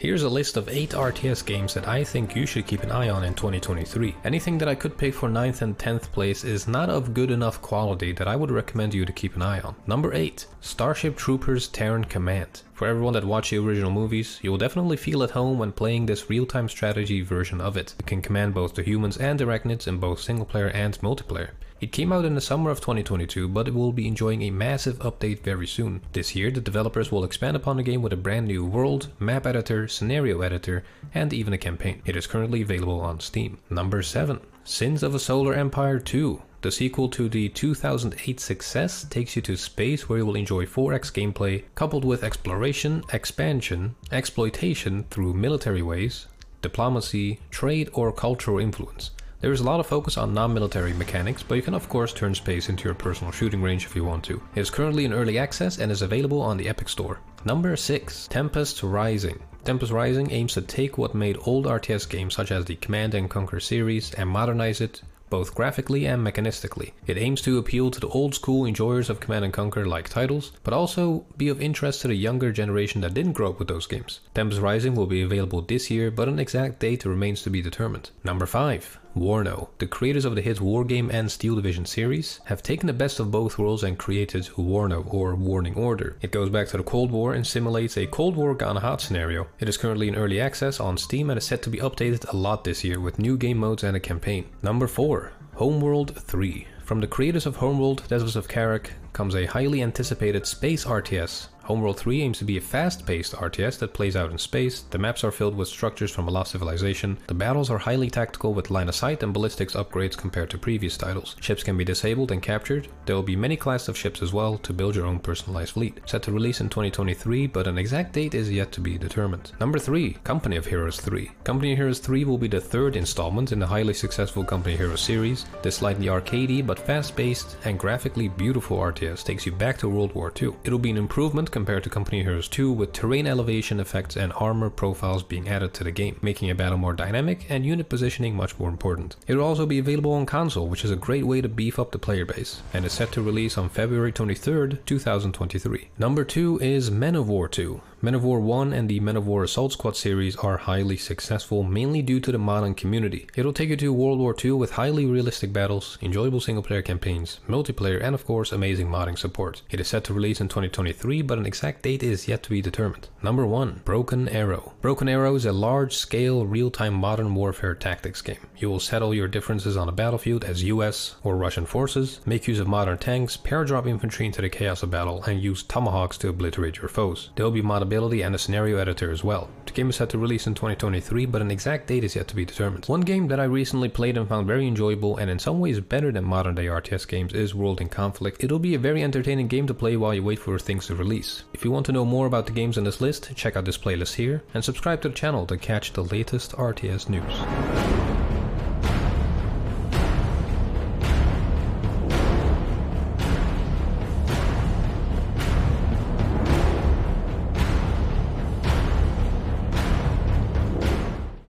Here's a list of 8 RTS games that I think you should keep an eye on in 2023. Anything that I could pick for 9th and 10th place is not of good enough quality that I would recommend you to keep an eye on. Number 8. Starship Troopers Terran Command. For everyone that watched the original movies, you will definitely feel at home when playing this real-time strategy version of it. You can command both the humans and arachnids in both single player and multiplayer. It came out in the summer of 2022, but it will be enjoying a massive update very soon. This year, the developers will expand upon the game with a brand new world, map editor, scenario editor, and even a campaign. It is currently available on Steam. Number 7. Sins of a Solar Empire 2. The sequel to the 2008 success takes you to space where you will enjoy 4x gameplay, coupled with exploration, expansion, exploitation through military ways, diplomacy, trade, or cultural influence. There is a lot of focus on non-military mechanics, but you can of course turn space into your personal shooting range if you want to. It is currently in early access and is available on the Epic Store. Number 6. Tempest Rising. Tempest Rising aims to take what made old RTS games such as the Command & Conquer series and modernize it both graphically and mechanistically. It aims to appeal to the old school enjoyers of Command & Conquer like titles, but also be of interest to the younger generation that didn't grow up with those games. Tempest Rising will be available this year, but an exact date remains to be determined. Number 5. Warno. The creators of the hit Wargame and Steel Division series have taken the best of both worlds and created Warno, or Warning Order. It goes back to the Cold War and simulates a Cold War gone hot scenario. It is currently in early access on Steam and is set to be updated a lot this year with new game modes and a campaign. Number 4. Homeworld III. From the creators of Homeworld, Devils of Karak, comes a highly anticipated space RTS. Homeworld 3 aims to be a fast-paced RTS that plays out in space. The maps are filled with structures from a lost civilization. The battles are highly tactical with line of sight and ballistics upgrades compared to previous titles. Ships can be disabled and captured. There will be many classes of ships as well to build your own personalized fleet. Set to release in 2023, but an exact date is yet to be determined. Number 3. Company of Heroes 3. Company of Heroes 3 will be the third installment in the highly successful Company of Heroes series. This slightly arcadey but fast-paced and graphically beautiful RTS takes you back to World War II. It'll be an improvement compared to Company of Heroes 2, with terrain elevation effects and armor profiles being added to the game, making a battle more dynamic and unit positioning much more important. It will also be available on console, which is a great way to beef up the player base, and is set to release on February 23rd, 2023. Number 2 is Men of War 2. Men of War 1 and the Men of War Assault Squad series are highly successful, mainly due to the modding community. It'll take you to World War II with highly realistic battles, enjoyable single-player campaigns, multiplayer, and of course amazing modding support. It is set to release in 2023, but an exact date is yet to be determined. Number 1. Broken Arrow. Broken Arrow is a large-scale, real-time modern warfare tactics game. You will settle your differences on the battlefield as US or Russian forces, make use of modern tanks, paradrop infantry into the chaos of battle, and use tomahawks to obliterate your foes. There will be moddability and a scenario editor as well. The game is set to release in 2023, but an exact date is yet to be determined. One game that I recently played and found very enjoyable and in some ways better than modern day RTS games is World in Conflict. It'll be a very entertaining game to play while you wait for things to release. If you want to know more about the games in this list, check out this playlist here and subscribe to the channel to catch the latest RTS news.